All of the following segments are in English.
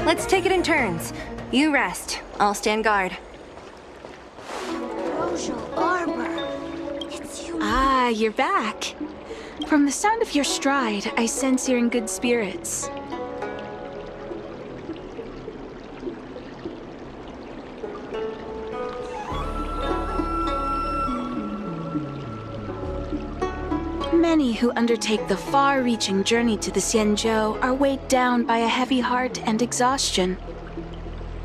Let's take it in turns. You rest. I'll stand guard. Ambrosial Arbor. It's you. Ah, you're back. From the sound of your stride, I sense you're in good spirits. Many who undertake the far-reaching journey to the Xianzhou are weighed down by a heavy heart and exhaustion.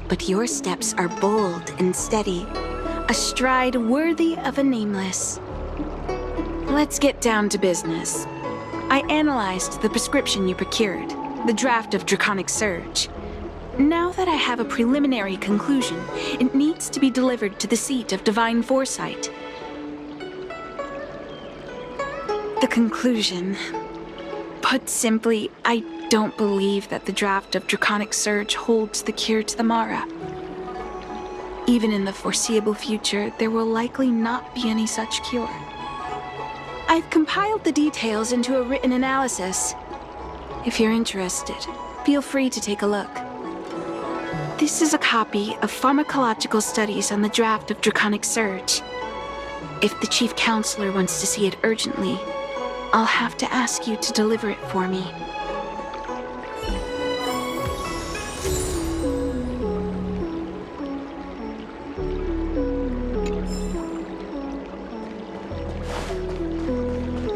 But your steps are bold and steady, a stride worthy of a nameless. Let's get down to business. I analyzed the prescription you procured, the draft of Draconic Surge. Now that I have a preliminary conclusion, it needs to be delivered to the seat of Divine Foresight. The conclusion. Put simply, I don't believe that the draft of Draconic Surge holds the cure to the Mara. Even in the foreseeable future, there will likely not be any such cure. I've compiled the details into a written analysis. If you're interested, feel free to take a look. This is a copy of pharmacological studies on the draft of Draconic Surge. If the Chief Counselor wants to see it urgently, I'll have to ask you to deliver it for me.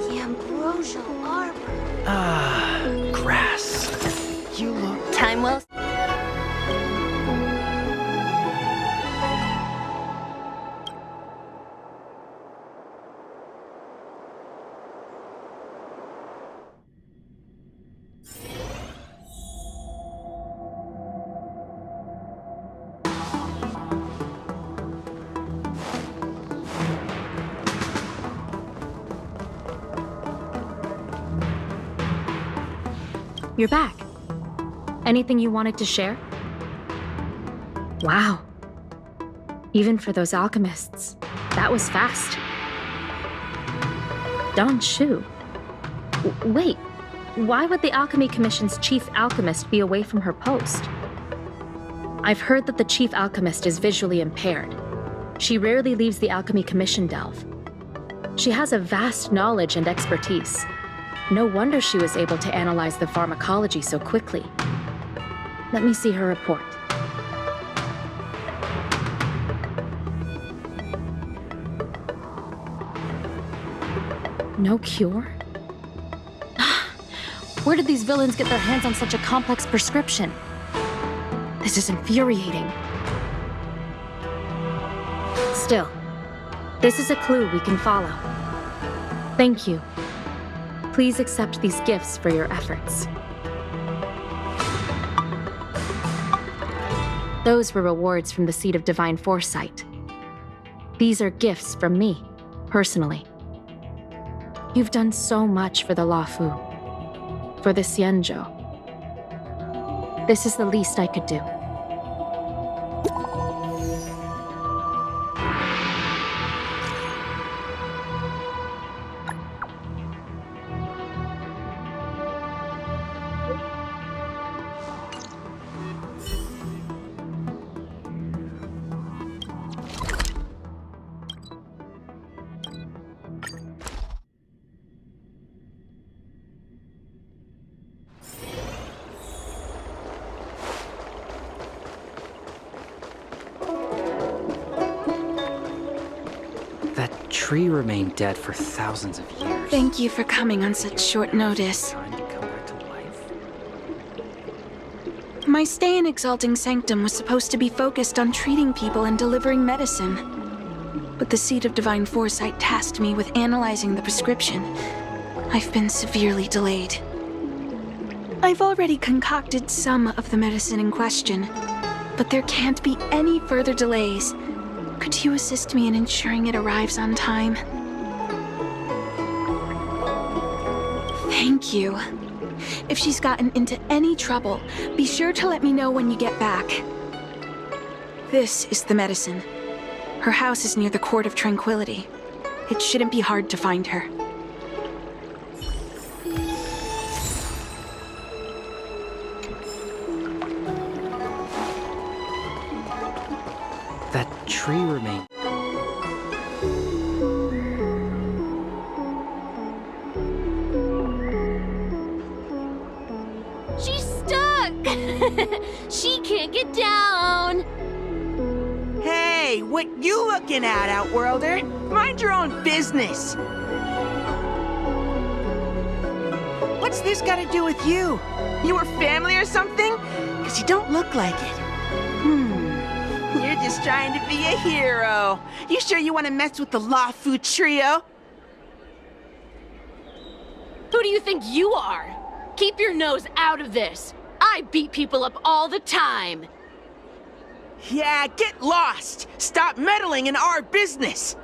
The Ambrosial Arbor. Ah, grass. You look... Time well. You're back. Anything you wanted to share? Wow. Even for those alchemists, that was fast. Don Shu. Wait, why would the Alchemy Commission's chief alchemist be away from her post? I've heard that the chief alchemist is visually impaired. She rarely leaves the Alchemy Commission delve. She has a vast knowledge and expertise. No wonder she was able to analyze the pharmacology so quickly. Let me see her report. No cure? Where did these villains get their hands on such a complex prescription? This is infuriating. Still, this is a clue we can follow. Thank you. Please accept these gifts for your efforts. Those were rewards from the seat of Divine Foresight. These are gifts from me, personally. You've done so much for the Luofu, for the Xianzhou. This is the least I could do. That tree remained dead for thousands of years. Thank you for coming on such short notice. Trying to come back to life? My stay in Exalting Sanctum was supposed to be focused on treating people and delivering medicine. But the seat of Divine Foresight tasked me with analyzing the prescription. I've been severely delayed. I've already concocted some of the medicine in question, but there can't be any further delays. Could you assist me in ensuring it arrives on time? Thank you. If she's gotten into any trouble, be sure to let me know when you get back. This is the medicine. Her house is near the Court of Tranquility. It shouldn't be hard to find her. That tree remained. She's stuck! She can't get down! Hey, what you looking at, Outworlder? Mind your own business! What's this got to do with you? You were family or something? Because you don't look like it. You're just trying to be a hero. You sure you want to mess with the Lawfu trio? Who do you think you are? Keep your nose out of this. I beat people up all the time. Yeah, get lost! Stop meddling in our business!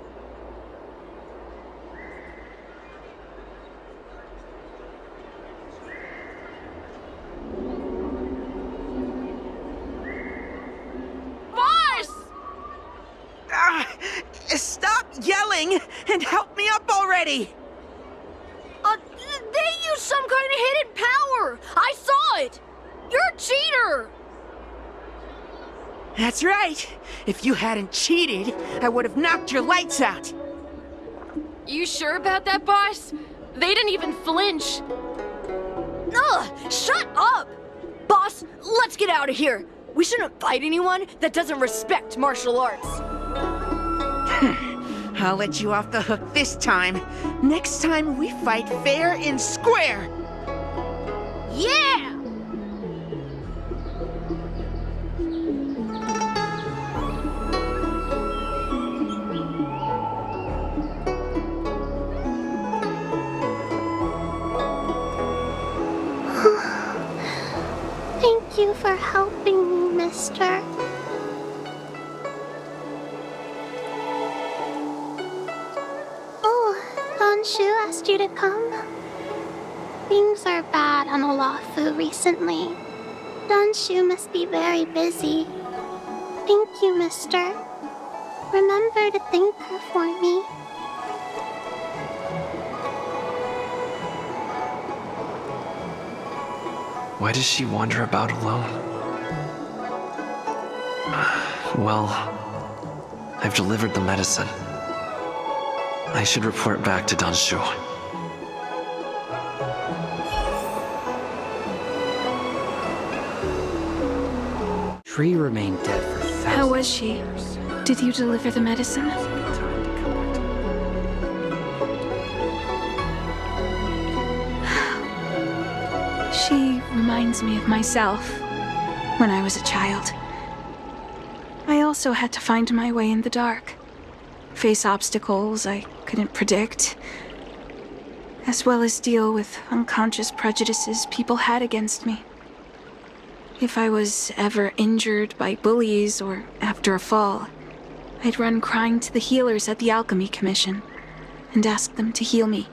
Boss! Stop yelling and help me up already! They used some kind of hidden power! I saw it! You're a cheater! That's right. If you hadn't cheated, I would have knocked your lights out. You sure about that, boss? They didn't even flinch. Ugh! Shut up! Boss, let's get out of here. We shouldn't fight anyone that doesn't respect martial arts. I'll let you off the hook this time. Next time we fight fair and square. Yeah! Thank you for helping me, mister. Oh, Don Shu asked you to come? Things are bad on Olafu recently. Don Shu must be very busy. Thank you, mister. Remember to thank her for me. Why does she wander about alone? Well, I've delivered the medicine. I should report back to Danshu. Tree remained dead for thousands. How was she? Did you deliver the medicine? She reminds me of myself when I was a child. I also had to find my way in the dark, face obstacles I couldn't predict, as well as deal with unconscious prejudices people had against me. If I was ever injured by bullies or after a fall, I'd run crying to the healers at the Alchemy Commission and ask them to heal me.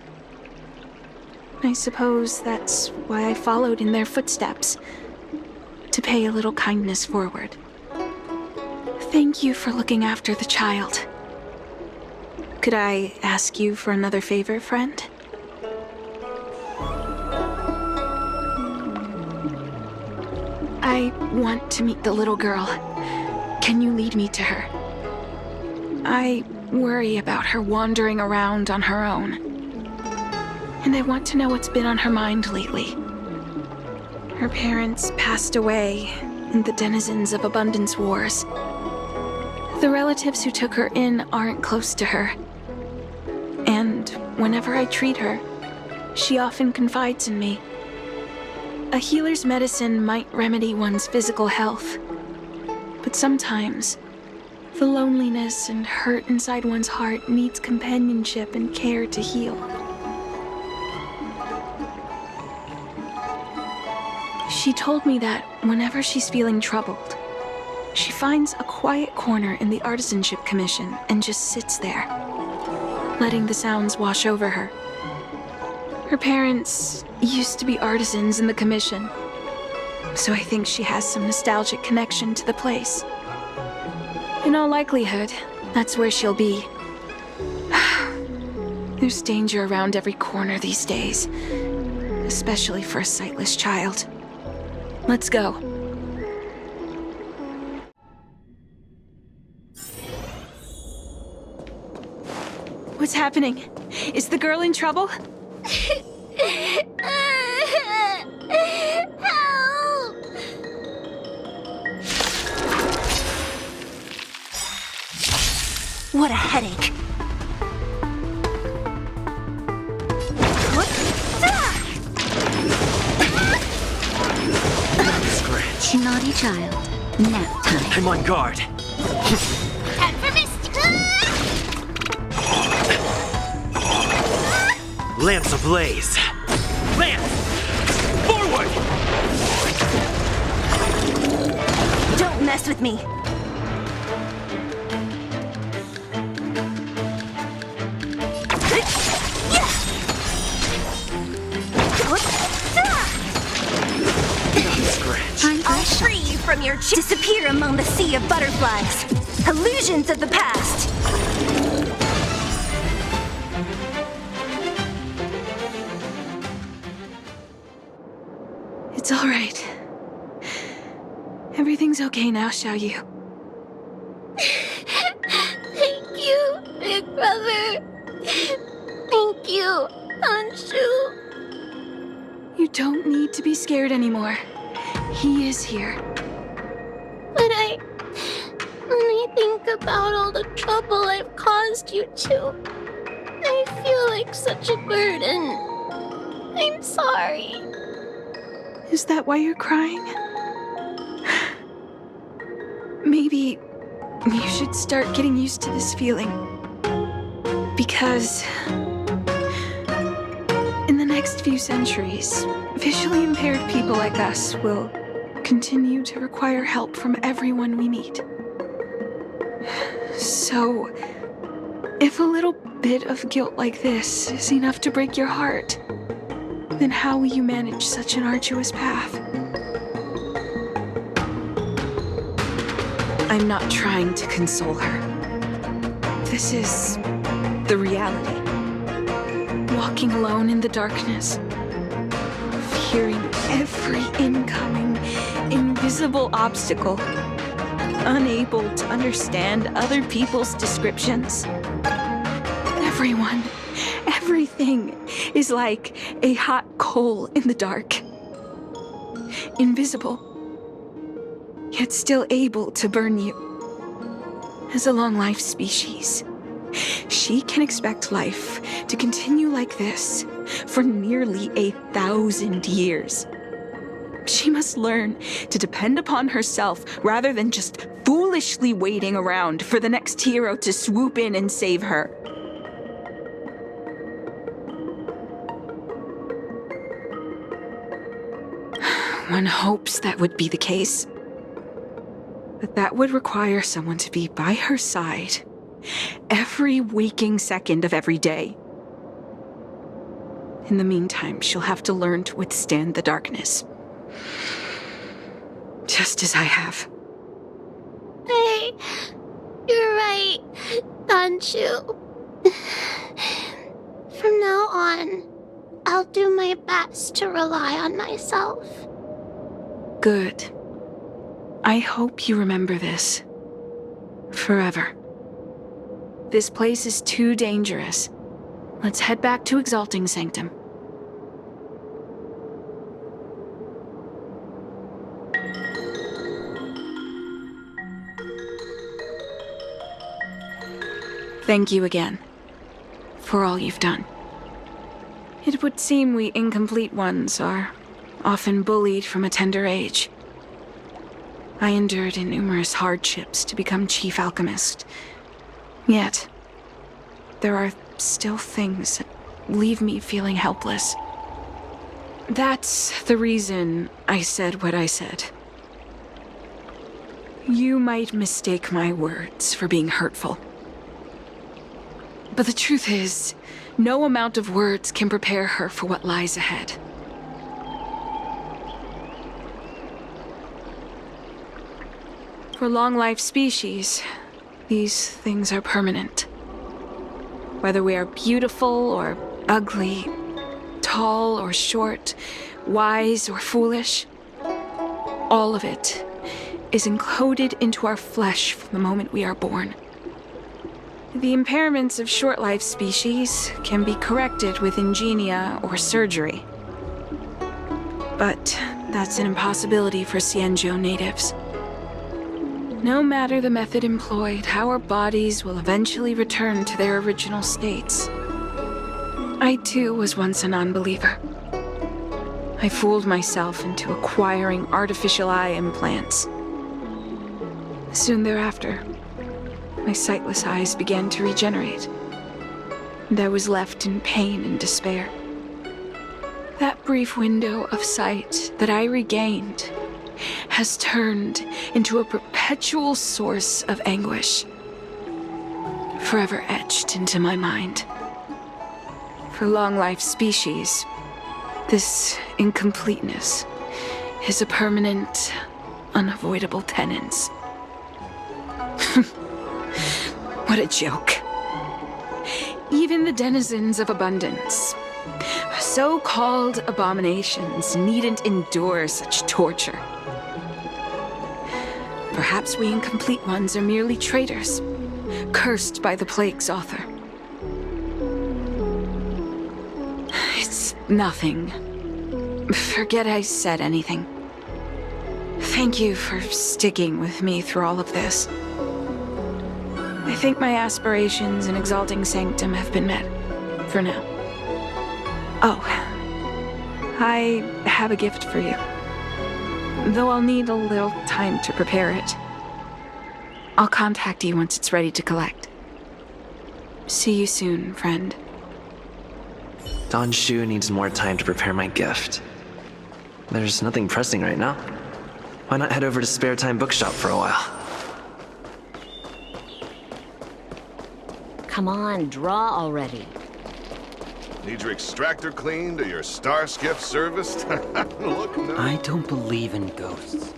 I suppose that's why I followed in their footsteps, to pay a little kindness forward. Thank you for looking after the child. Could I ask you for another favor, friend? I want to meet the little girl. Can you lead me to her? I worry about her wandering around on her own. And I want to know what's been on her mind lately. Her parents passed away in the denizens of Abundance Wars. The relatives who took her in aren't close to her. And whenever I treat her, she often confides in me. A healer's medicine might remedy one's physical health, but sometimes the loneliness and hurt inside one's heart needs companionship and care to heal. She told me that whenever she's feeling troubled, she finds a quiet corner in the Artisanship Commission and just sits there, letting the sounds wash over her. Her parents used to be artisans in the commission, so I think she has some nostalgic connection to the place. In all likelihood, that's where she'll be. There's danger around every corner these days, especially for a sightless child. Let's go. What's happening? Is the girl in trouble? Help! What a headache. Scratch. Naughty child. Nap time. I'm on guard. Time for mist! Lance ablaze. Lance! Forward! Don't mess with me. Scratch. I'll free you from your disappear among the sea of butterflies. Illusions of the past. It's all right. Everything's okay now, Xiaoyu. Thank you, big brother. Thank you, Anshu. You don't need to be scared anymore. He is here. But when I think about all the trouble I've caused you two, I feel like such a burden. I'm sorry. Is that why you're crying? Maybe you should start getting used to this feeling. Because in the next few centuries, visually impaired people like us will continue to require help from everyone we meet. So, if a little bit of guilt like this is enough to break your heart, then how will you manage such an arduous path? I'm not trying to console her. This is the reality. Walking alone in the darkness, fearing every incoming, invisible obstacle, unable to understand other people's descriptions. Everyone, everything is like a hot coal in the dark. Invisible, yet still able to burn you. As a long-life species, she can expect life to continue like this for nearly 1,000 years. She must learn to depend upon herself rather than just foolishly waiting around for the next hero to swoop in and save her. One hopes that would be the case. But that would require someone to be by her side every waking second of every day. In the meantime, she'll have to learn to withstand the darkness. Just as I have. Hey, you're right, Anshu. From now on, I'll do my best to rely on myself. Good. I hope you remember this. Forever. This place is too dangerous. Let's head back to Exalting Sanctum. Thank you again for all you've done. It would seem we incomplete ones are often bullied from a tender age. I endured numerous hardships to become Chief Alchemist. Yet, there are still things that leave me feeling helpless. That's the reason I said what I said. You might mistake my words for being hurtful. But the truth is, no amount of words can prepare her for what lies ahead. For long-life species, these things are permanent. Whether we are beautiful or ugly, tall or short, wise or foolish, all of it is encoded into our flesh from the moment we are born. The impairments of short-life species can be corrected with ingenia or surgery. But that's an impossibility for Cienjo natives. No matter the method employed, our bodies will eventually return to their original states. I too was once a non-believer. I fooled myself into acquiring artificial eye implants. Soon thereafter, my sightless eyes began to regenerate, and I was left in pain and despair. That brief window of sight that I regained has turned into a perpetual source of anguish, forever etched into my mind. For long-life species, this incompleteness is a permanent, unavoidable tenance. What a joke. Even the denizens of abundance, so-called abominations, needn't endure such torture. Perhaps we incomplete ones are merely traitors, cursed by the plague's author. It's nothing. Forget I said anything. Thank you for sticking with me through all of this. I think my aspirations in exalting sanctum have been met, for now. Oh, I have a gift for you. Though I'll need a little time to prepare it. I'll contact you once it's ready to collect. See you soon, friend. Don Shu needs more time to prepare my gift. There's nothing pressing right now. Why not head over to Spare Time Bookshop for a while? Come on, draw already. Need your extractor cleaned or your star skiff serviced? Look, no. I don't believe in ghosts.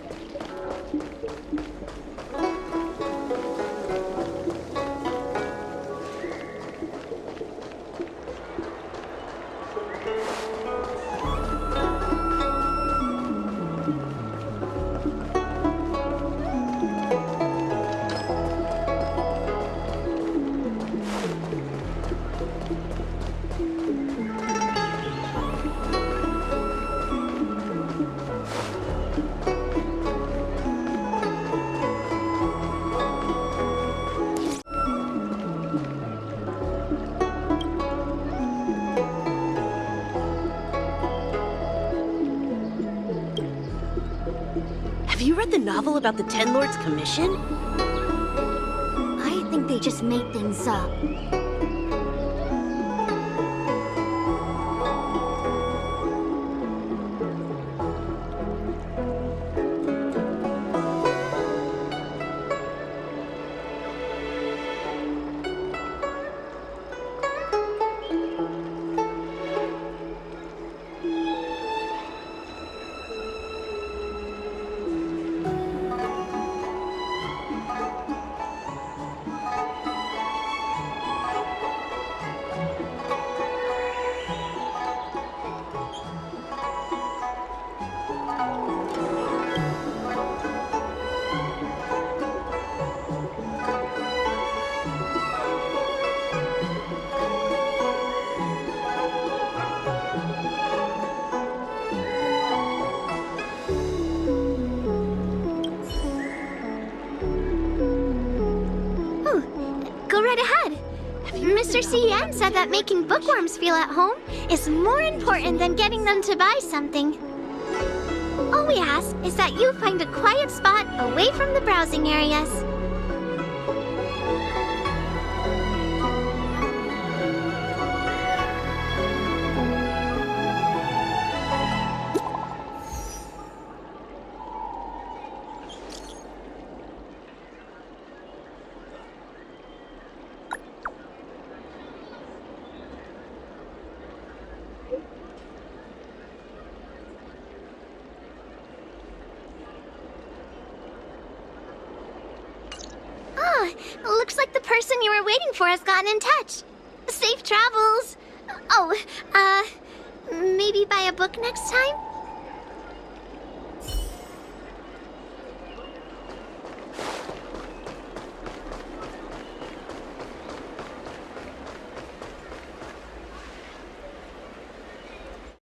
Have you read the novel about the Ten Lords Commission? I think they just made things up. Go right ahead. Mr. CN said that making bookworms feel at home is more important than getting them to buy something. All we ask is that you find a quiet spot away from the browsing areas. Looks like the person you were waiting for has gotten in touch. Safe travels. Oh, maybe buy a book next time?